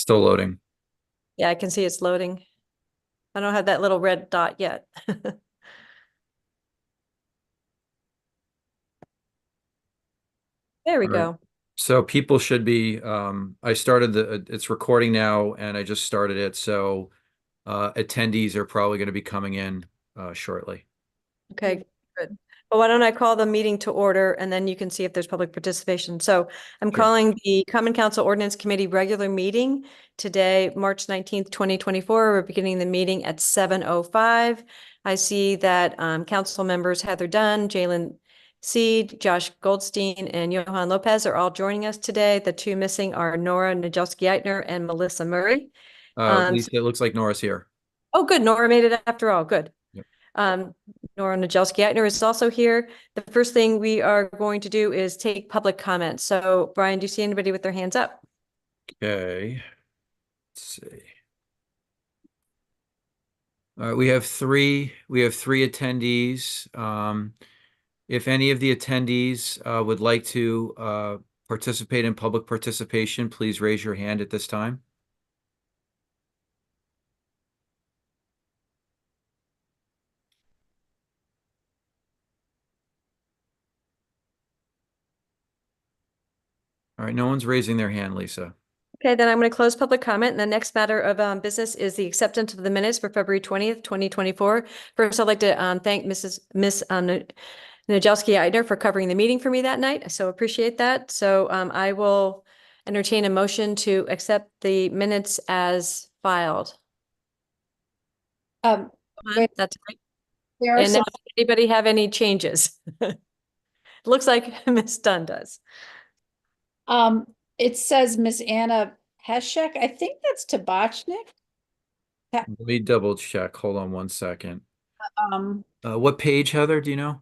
Still loading. Yeah, I can see it's loading. I don't have that little red dot yet. There we All right. go. So people should be, I started it's recording now and I just started it. So attendees are probably going to be coming in shortly. Okay, good. Well, why don't I call the meeting to order and then you can see if there's public participation. So I'm Sure. calling the Common Council Ordinance Committee regular meeting today, March 19th, 2024. We're beginning the meeting at 7:05. I see that council members Heather Dunn, Jalen Seed, Josh Goldstein, and Johan Lopez are all joining us today. The two missing are Nora Najelski-Eitner and Melissa Murray. Lisa, it looks like Nora's here. Oh, good. Nora made it after all. Good. Yep. Nora Najelski-Eitner is also here. The first thing we are going to do is take public comments. So Brian, do you see anybody with their hands up? Okay. Let's see. All right, we have three attendees. If any of the attendees would like to participate in public participation, please raise your hand at this time. All right, no one's raising their hand, Lisa. Okay, then I'm going to close public comment. And the next matter of business is the acceptance of the minutes for February 20th, 2024. First, I'd like to thank Miss Najelski-Eitner for covering the meeting for me that night. I so appreciate that. So I will entertain a motion to accept the minutes as filed. Wait, That's right. there are And now, some, anybody have any changes? Looks like Miss Dunn does. it says Miss Anna Heshek. I think that's Tabachnik. Let me double check. Hold on one second. Um, What page, Heather? Do you know?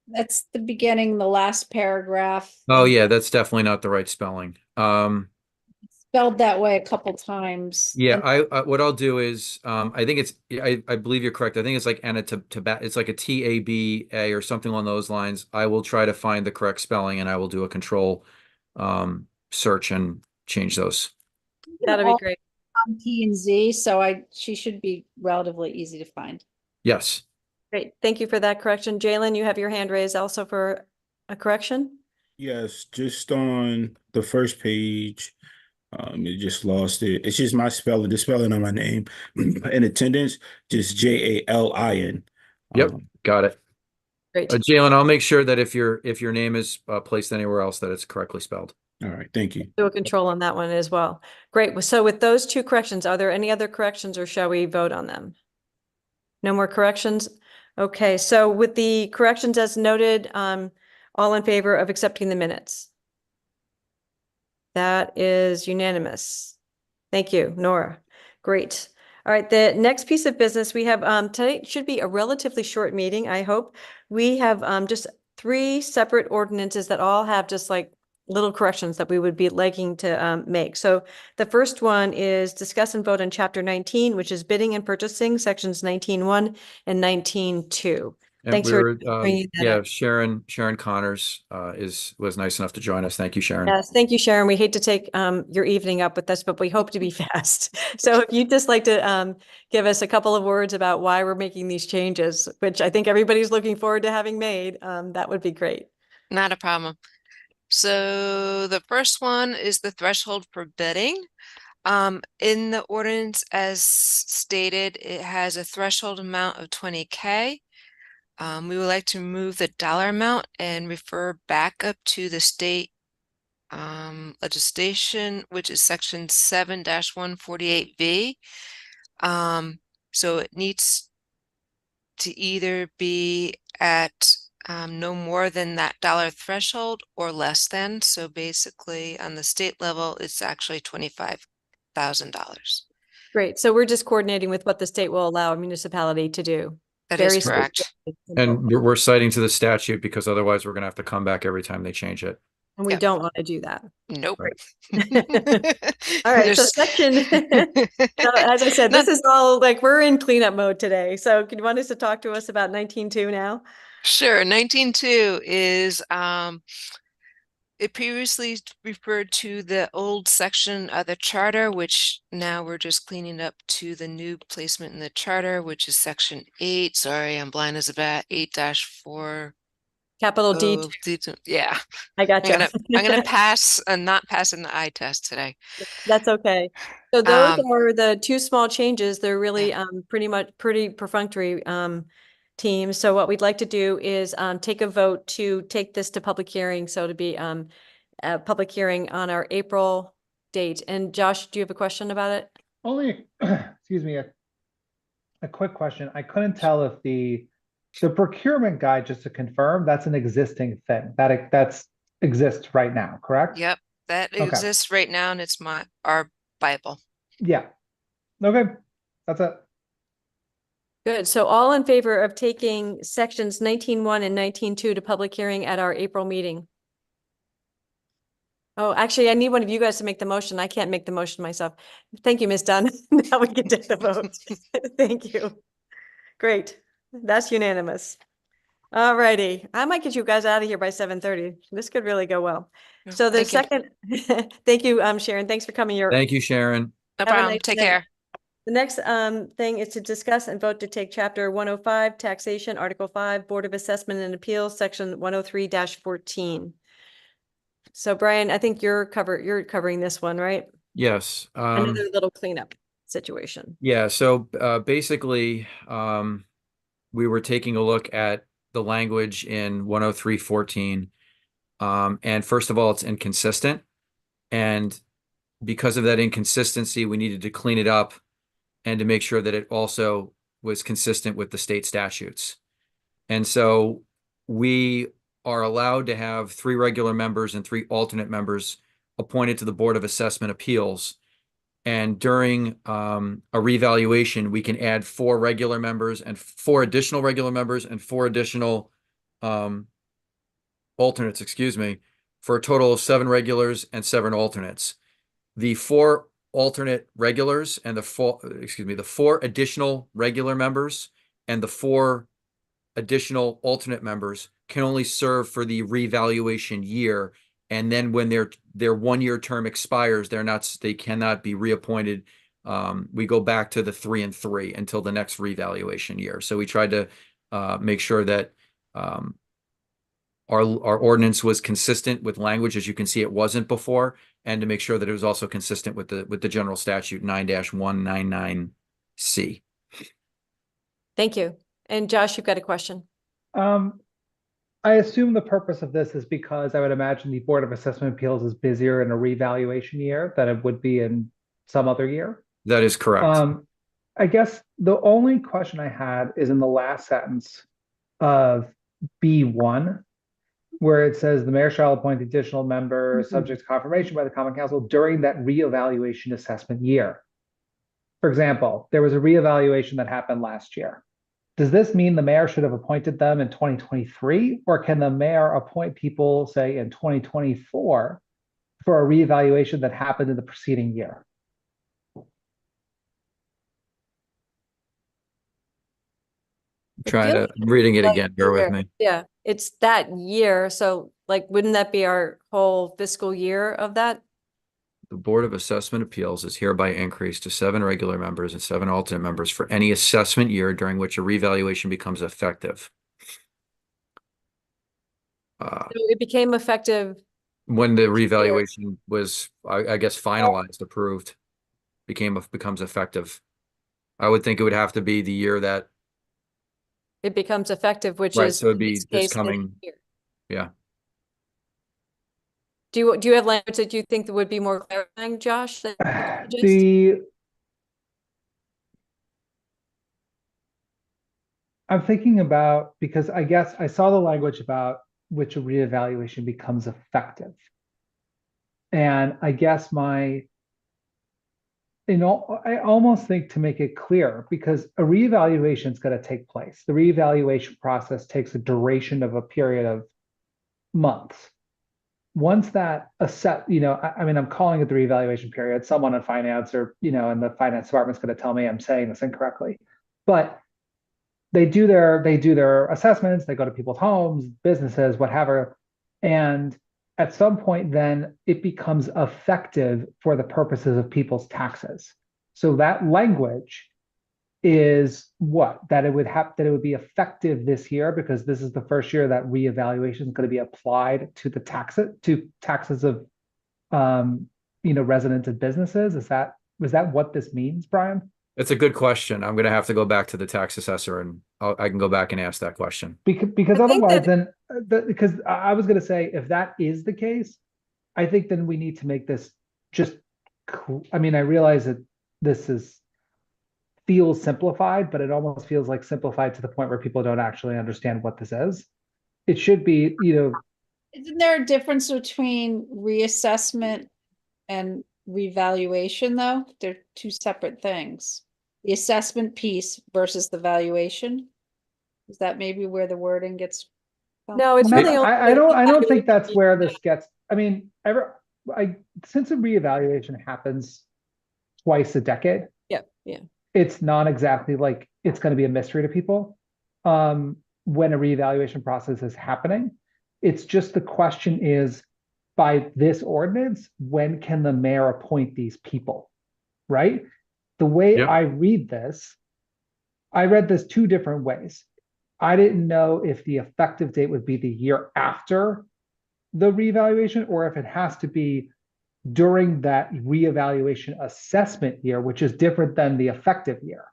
that's the beginning, the last paragraph. Oh yeah, that's definitely not the right spelling. Spelled that way a couple times. Yeah, And I what I'll do is I think it's I believe you're correct. I think it's like Anna it's like a Taba or something along those lines. I will try to find the correct spelling and I will do a control search and change those. That'll be great. T and Z, so she should be relatively easy to find. Yes. Great. Thank you for that correction. Jalen, you have your hand raised also for a correction? Yes, just on the first page, it just lost it. It's just my spelling, the spelling of my name in attendance, just Jalin. Yep. Got it. Great. Jalen, I'll make sure that if your name is placed anywhere else that it's correctly spelled. All right, thank you. Do a control on that one as well. Great. So with those two corrections, are there any other corrections or shall we vote on them? No more corrections? Okay, so with the corrections as noted, all in favor of accepting the minutes? That is unanimous. Thank you, Nora. Great. All right, the next piece of business we have tonight should be a relatively short meeting, I hope. We have just three separate ordinances that all have just like little corrections that we would be liking to make. So the first one is discuss and vote on Chapter 19, which is bidding and purchasing, sections 19.1 and 19.2. And Thanks for bringing that yeah, up. Sharon Connors was nice enough to join us. Thank you, Sharon. Yes, thank you, Sharon. We hate to take your evening up with this, but we hope to be fast. So if you'd just like to give us a couple of words about why we're making these changes, which I think everybody's looking forward to having made, that would be great. Not a problem. So the first one is the threshold for bidding. In the ordinance as stated, it has a threshold amount of 20K. We would like to move the dollar amount and refer back up to the state legislation, which is section 7-148V. So it needs to either be at no more than that dollar threshold or less than. So basically on the state level, it's actually $25,000. Great. So we're just coordinating with what the state will allow a municipality to do. That Very is correct. And we're citing to the statute because otherwise we're going to have to come back every time they change it. And we Yep. don't want to do that. Nope. Right. All right, so section, so as I said, this is all like we're in cleanup mode today. So can you want us to talk to us about 19.2 now? Sure. 19.2 is It previously referred to the old section of the charter, which now we're just cleaning up to the new placement in the charter, which is section 8. Sorry, I'm blind as a bat. 8-4. Capital D, Oh, yeah. I gotcha. I'm gonna pass and not pass in the eye test today. That's okay. So those Um, are the two small changes. They're really Yeah. pretty perfunctory teams. So what we'd like to do is take a vote to take this to public hearing. So to be a public hearing on our April date. And Josh, do you have a question about it? Only, excuse me, a quick question. I couldn't tell if the procurement guide, just to confirm, that's an existing thing that's exists right now, correct? Yep, that Okay. exists right now, and it's our Bible. Yeah. Okay. That's it. Good. So all in favor of taking sections 19.1 and 19.2 to public hearing at our April meeting? Oh, actually, I need one of you guys to make the motion. I can't make the motion myself. Thank you, Ms. Dunn. Now we can take the vote. Thank you. Great. That's unanimous. All righty. I might get you guys out of here by 7:30. This could really go well. Yeah, So the thank you. second, thank you, Sharon. Thanks for coming. Thank you, Sharon. No Have a problem. nice Take night. care. The next thing is to discuss and vote to take chapter 105, taxation, article 5, Board of Assessment and Appeals, section 103-14. So Brian, I think you're covering this one, right? Yes. Another little cleanup situation. Yeah, so basically, we were taking a look at the language in 103.14. And first of all, it's inconsistent. And because of that inconsistency, we needed to clean it up and to make sure that it also was consistent with the state statutes. And so we are allowed to have 3 regular members and 3 alternate members appointed to the Board of Assessment Appeals. And during a revaluation, we can add 4 regular members and 4 additional regular members and 4 additional alternates, excuse me, for a total of 7 regulars and 7 alternates. The 4 alternate regulars and the 4 additional regular members and the 4 additional alternate members can only serve for the revaluation year. And then when their 1-year term expires, they cannot be reappointed. We go back to the 3 and 3 until the next revaluation year. So we tried to make sure that our ordinance was consistent with language, as you can see, it wasn't before, and to make sure that it was also consistent with the general statute 9-199C. Thank you. And Josh, you've got a question. I assume the purpose of this is because I would imagine the Board of Assessment Appeals is busier in a revaluation year than it would be in some other year. That is correct. I guess the only question I had is in the last sentence of B1, where it says the mayor shall appoint additional members subject to confirmation by the Common Council during that reevaluation assessment year. For example, there was a reevaluation that happened last year. Does this mean the mayor should have appointed them in 2023, or can the mayor appoint people, say, in 2024 for a reevaluation that happened in the preceding year? I'm reading it again, bear with me. Yeah, it's that year. So like, wouldn't that be our whole fiscal year of that? The Board of Assessment Appeals is hereby increased to 7 regular members and 7 alternate members for any assessment year during which a revaluation becomes effective. So it became effective. When the revaluation was, I guess, finalized, approved, becomes effective. I would think it would have to be the year that. It becomes effective, which Right, is so it'd in be this this case, coming, year. yeah. Do you have language that you think that would be more clarifying, Josh? That you could suggest? I'm thinking about, because I guess I saw the language about which a reevaluation becomes effective. And I guess I almost think to make it clear, because a reevaluation is going to take place. The reevaluation process takes a duration of a period of months. Once that I'm calling it the reevaluation period. Someone in finance or, in the finance department is going to tell me I'm saying this incorrectly, but they do their assessments. They go to people's homes, businesses, whatever, and at some point, then it becomes effective for the purposes of people's taxes. So that language is what? That it would be effective this year because this is the first year that reevaluation is going to be applied to the taxes of residents and businesses. Is that what this means, Brian? It's a good question. I'm going to have to go back to the tax assessor and I can go back and ask that question. Because I think otherwise, that- then because I was going to say if that is the case, I think then we need to make this just. I mean, I realize that this feels simplified, but it almost feels like simplified to the point where people don't actually understand what this is. It should be, Isn't there a difference between reassessment and revaluation, though? They're two separate things. The assessment piece versus the valuation. Is that maybe where the wording gets? No, it's No, really. only I don't evaluation think that's piece. where this gets. I mean, since a reevaluation happens twice a decade, Yeah, yeah. it's not exactly like it's going to be a mystery to people when a reevaluation process is happening. It's just the question is, by this ordinance, when can the mayor appoint these people? Right? The way Yep. I read this, I read this two different ways. I didn't know if the effective date would be the year after the reevaluation or if it has to be during that reevaluation assessment year, which is different than the effective year.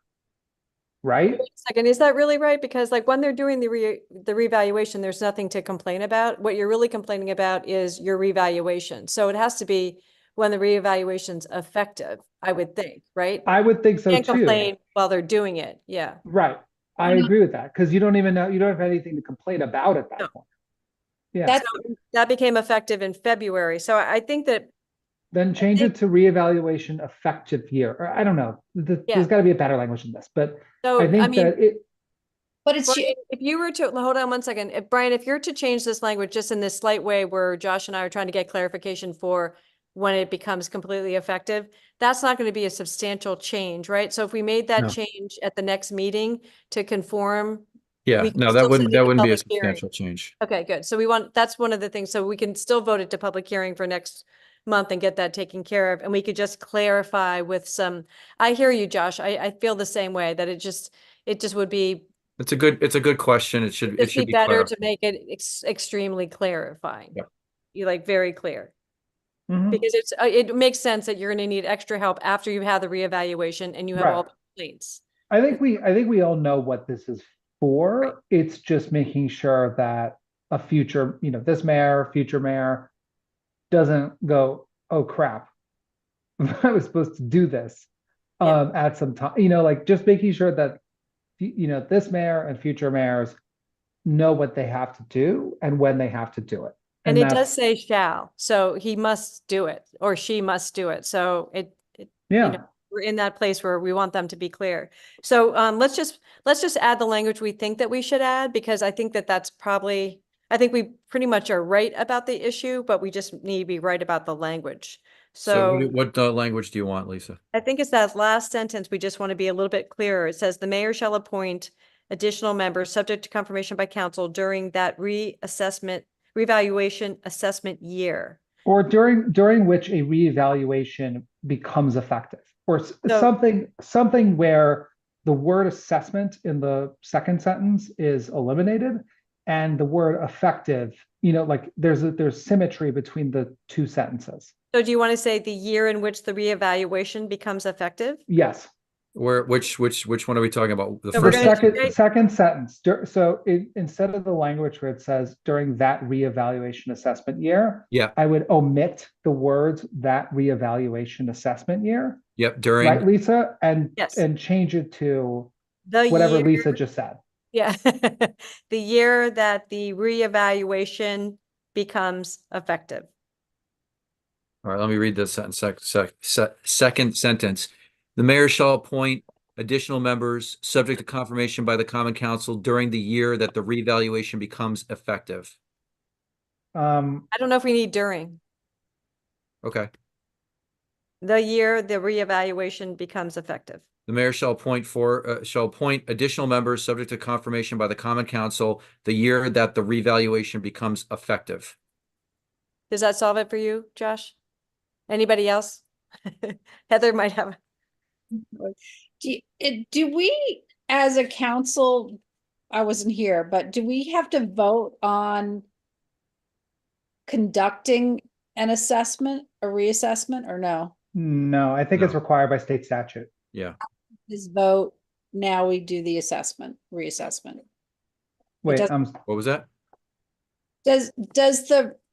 Right? Wait a second, is that really right? Because like when they're doing the revaluation, there's nothing to complain about. What you're really complaining about is your revaluation. So it has to be when the reevaluation's effective, I would think, right? I would think so Can't too. complain while they're doing it. Yeah. Right. I agree with that because you don't even know, you don't have anything to complain about at that No. point. Yeah. That's That became effective in February. So I think that Then change it to reevaluation effective year. Or I don't know. Yeah. There's got to be a better language than this, but so I think I mean, that it. but it's Brian, if you were to hold on one second, Brian, if you're to change this language just in this slight way where Josh and I are trying to get clarification for when it becomes completely effective, that's not going to be a substantial change, right? So if we made that No. change at the next meeting to conform, Yeah, we can no, still that send it to wouldn't be a public hearing. substantial change. Okay, good. So that's one of the things. So we can still vote it to public hearing for next month and get that taken care of. And we could just clarify with I hear you, Josh. I feel the same way that it just would be It's a good question. It should be be better to clarified. make it extremely clarifying. Yep. You like very clear. Mhm. Because it makes sense that you're going to need extra help after you have the reevaluation and you have all Right. the complaints. I think we all know what this is for. Right. It's just making sure that a future, this mayor, future mayor doesn't go, oh crap, I was supposed to do this Yeah. at some time, like just making sure that this mayor and future mayors know what they have to do and when they have to do it. And it does that's- say shall, so he must do it or she must do it. So yeah. we're in that place where we want them to be clear. So let's just add the language we think that we should add, because I think I think we pretty much are right about the issue, but we just need to be right about the language. So So what language do you want, Lisa? I think it's that last sentence. We just want to be a little bit clearer. It says the mayor shall appoint additional members subject to confirmation by council during that revaluation assessment year. Or during which a reevaluation becomes effective, or something where the word assessment in the second sentence is eliminated and the word effective, like there's symmetry between the two sentences. So do you want to say the year in which the reevaluation becomes effective? Yes. Which one are we talking about? The So we're The first gonna- second sentence. So instead of the language where it says during that reevaluation assessment year, Yeah. I would omit the words that reevaluation assessment year, Yep, during right, Lisa? Yes. And change it to The whatever year- Lisa just said. Yeah, the year that the reevaluation becomes effective. All right, let me read this sentence. Second sentence. The mayor shall appoint additional members subject to confirmation by the common council during the year that the revaluation becomes effective. Um, I don't know if we need during. Okay. The year the reevaluation becomes effective. The mayor shall appoint additional members subject to confirmation by the common council the year that the revaluation becomes effective. Does that solve it for you, Josh? Anybody else? Heather might have. Do we, as a council, I wasn't here, but do we have to vote on conducting an assessment, a reassessment, or no? No, I think it's No. required by state statute. Yeah. This vote, now we do the assessment, reassessment. Wait, doesn't- What was that? Does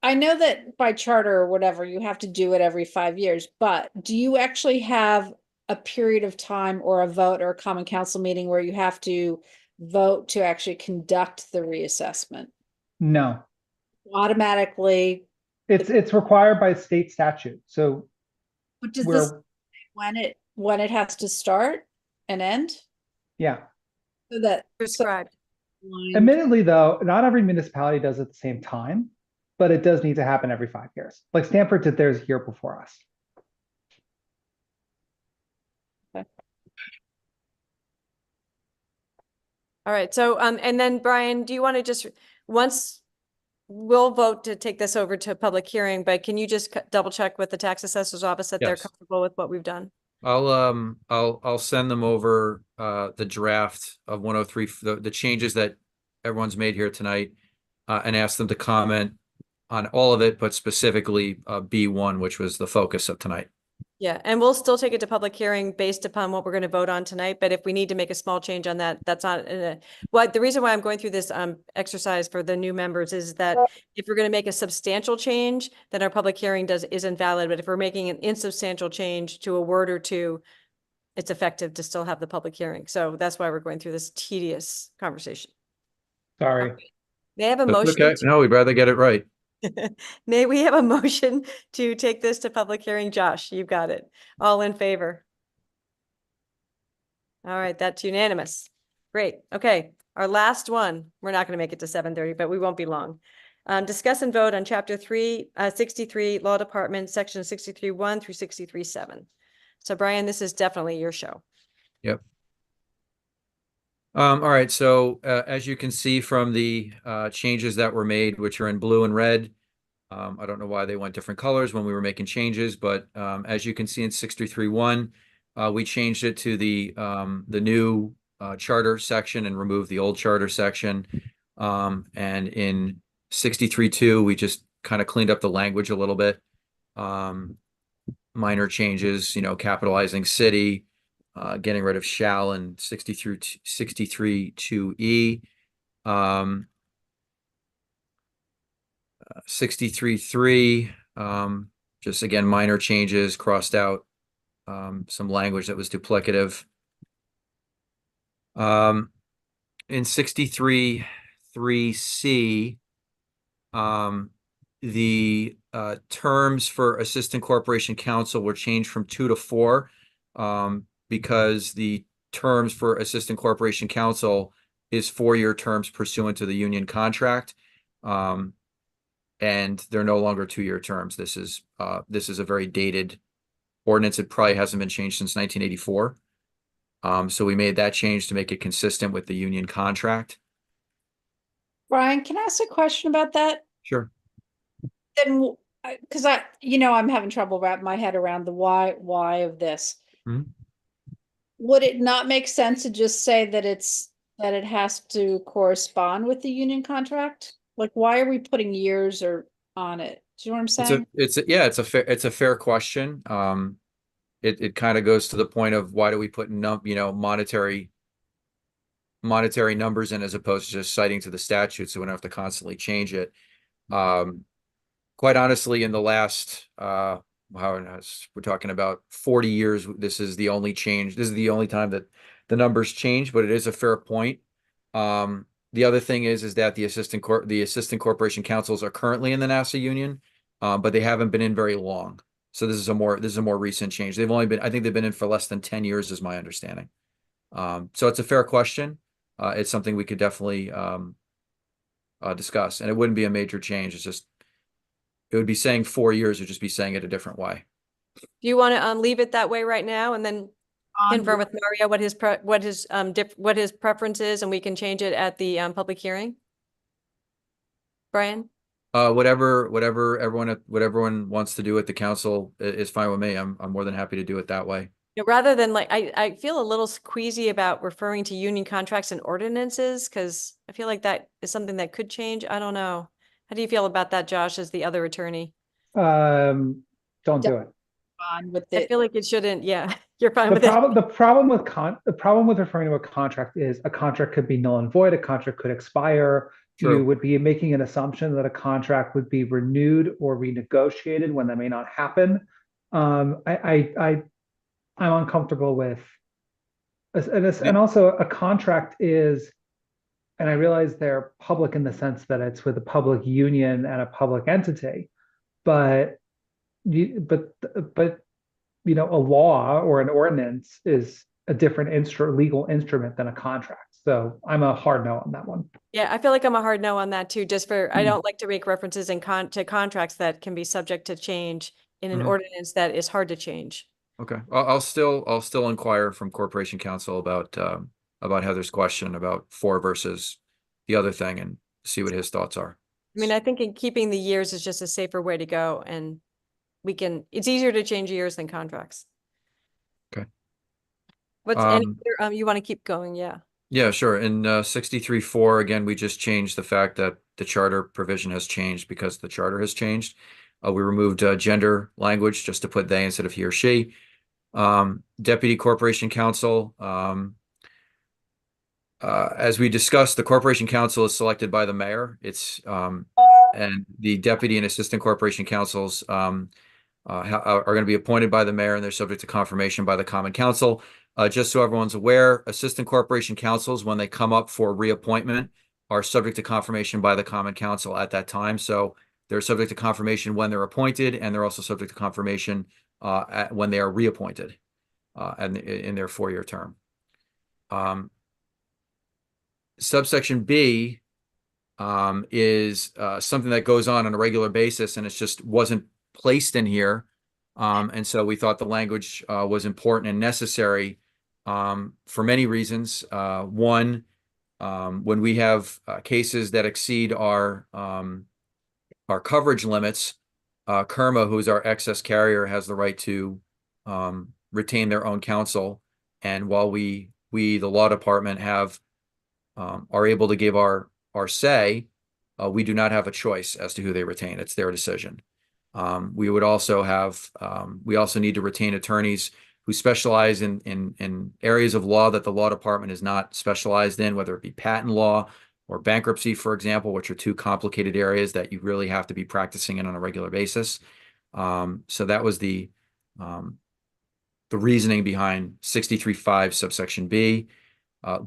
I know that by charter or whatever, you have to do it every 5 years, but do you actually have a period of time or a vote or a common council meeting where you have to vote to actually conduct the reassessment? no, Automatically, it's required by state statute. So but does this, we're, when it has to start and end? yeah. So that. Prescribed. Admittedly, though, not every municipality does it at the same time, but it does need to happen every 5 years. Like Stanford did theirs here before us. All right, so, and then Brian, do you want to just, once we'll vote to take this over to public hearing, but can you just double check with the tax assessor's office that they're Yes. comfortable with what we've done? I'll send them over the draft of 103, the changes that everyone's made here tonight, and ask them to comment on all of it, but specifically B1, which was the focus of tonight. Yeah, and we'll still take it to public hearing based upon what we're going to vote on tonight, but if we need to make a small change on that, that's not, well, the reason why I'm going through this exercise for the new members is that if we're going to make a substantial change, then our public hearing is invalid, but if we're making an insubstantial change to a word or two, it's effective to still have the public hearing. So that's why we're going through this tedious conversation. Sorry. They have a That's motion. okay. No, we'd rather get it right. May we have a motion to take this to public hearing? Josh, you've got it. All in favor? All right, that's unanimous. Great. Okay, our last one. We're not going to make it to 7:30, but we won't be long. Discuss and vote on Chapter 63, Law Department, Section 63.1 through 63.7. So Brian, this is definitely your show. Yep. All right, so as you can see from the changes that were made, which are in blue and red, I don't know why they went different colors when we were making changes, but as you can see in 63.1, we changed it to the new charter section and removed the old charter section. And in 63.2, we just kind of cleaned up the language a little bit. Minor changes, capitalizing city, getting rid of shall in 63.2E. 63.3, just again, minor changes, crossed out some language that was duplicative. In 63.3C, the terms for assistant corporation counsel were changed from 2 to 4, because the terms for assistant corporation counsel is 4-year terms pursuant to the union contract. And they're no longer 2-year terms. This is a very dated ordinance. It probably hasn't been changed since 1984. So we made that change to make it consistent with the union contract. Brian, can I ask a question about that? Sure. Then, because I'm having trouble wrapping my head around the why of this. Mhm. Would it not make sense to just say that it has to correspond with the union contract? Like, why are we putting years on it? Do you know what I'm saying? It's a fair question. It kind of goes to the point of why do we put monetary numbers in as opposed to just citing to the statute, so we don't have to constantly change it. Quite honestly, in the last we're talking about 40 years, this is the only change. This is the only time that the numbers change, but it is a fair point. The other thing is that the assistant corporation councils are currently in the NASA union, but they haven't been in very long. So this is a more recent change. I think they've been in for less than 10 years, is my understanding. So it's a fair question. It's something we could definitely discuss, and it wouldn't be a major change. It would be saying 4 years, or just be saying it a different way. Do you want to leave it that way right now and then confirm with Mario what his preference is, and we can change it at the public hearing? Brian? Whatever everyone wants to do at the council is fine with me. I'm more than happy to do it that way. You know, rather than like, I feel a little queasy about referring to union contracts and ordinances, because I feel like that is something that could change. I don't know. How do you feel about that, Josh, as the other attorney? Don't Yeah. do it. On with I it. feel like it shouldn't, yeah, you're fine The with it. problem with referring to a contract is a contract could be null and void, a contract could expire. True. You would be making an assumption that a contract would be renewed or renegotiated when that may not happen. I'm uncomfortable with, and also a contract is, and I realize they're public in the sense that it's with a public union and a public entity, but you know, a law or an ordinance is a different legal instrument than a contract. So I'm a hard no on that one. Yeah, I feel like I'm a hard no on that too, just for, I don't like to make references to contracts that can be subject to change in an Mhm. ordinance that is hard to change. Okay, I'll still inquire from Corporation Counsel about Heather's question about 4 versus the other thing and see what his thoughts are. I mean, I think in keeping the years is just a safer way to go, and it's easier to change years than contracts. Okay. What's any other, you want to keep going? Yeah. Yeah, sure. In 63.4, again, we just changed the fact that the charter provision has changed because the charter has changed. We removed gender language just to put they instead of he or she. Deputy Corporation Counsel. As we discussed, the Corporation Counsel is selected by the mayor. And the deputy and assistant corporation counsels are going to be appointed by the mayor, and they're subject to confirmation by the Common Council. Just so everyone's aware, assistant corporation counsels, when they come up for reappointment, are subject to confirmation by the Common Council at that time. So they're subject to confirmation when they're appointed, and they're also subject to confirmation when they are reappointed and in their 4-year term. Subsection B is something that goes on a regular basis, and it just wasn't placed in here. And so we thought the language was important and necessary for many reasons. One, when we have cases that exceed our coverage limits, KERMA, who's our excess carrier, has the right to retain their own counsel. And while we the law department are able to give our say, we do not have a choice as to who they retain. It's their decision. We also need to retain attorneys who specialize in areas of law that the law department is not specialized in, whether it be patent law or bankruptcy, for example, which are 2 complicated areas that you really have to be practicing in on a regular basis. So that was the reasoning behind 63.5 subsection B,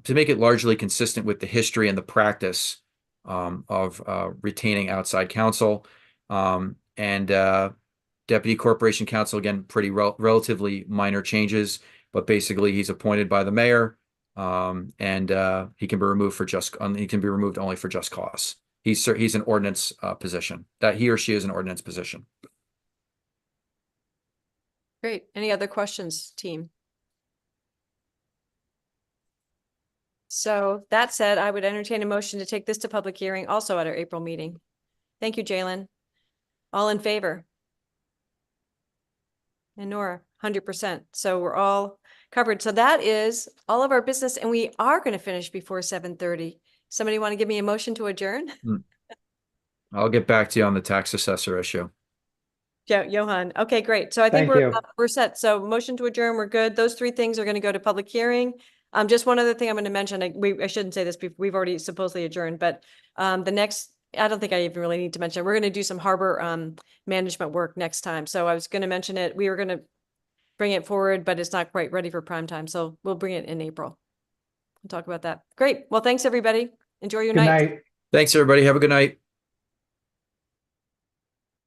to make it largely consistent with the history and the practice of retaining outside counsel. And Deputy Corporation Counsel, again, pretty relatively minor changes, but basically he's appointed by the mayor, and he can be removed only for just cause. He's an ordinance position. That he or she is an ordinance position. Great. Any other questions, team? So that said, I would entertain a motion to take this to public hearing also at our April meeting. Thank you, Jalen. All in favor? And Nora, 100%. So we're all covered. So that is all of our business, and we are going to finish before 7:30. Somebody want to give me a motion to adjourn? I'll get back to you on the tax assessor issue. Johan. Okay, great. So I think Thank you. we're set. So motion to adjourn, we're good. Those 3 things are going to go to public hearing. Just one other thing I'm going to mention. I shouldn't say this. We've already supposedly adjourned, but the next, I don't think I even really need to mention it. We're going to do some harbor management work next time. So I was going to mention it. We were going to bring it forward, but it's not quite ready for prime time. So we'll bring it in April. We'll talk about that. Great. Well, thanks everybody. Enjoy your Good night. night. Thanks, everybody. Have a good night.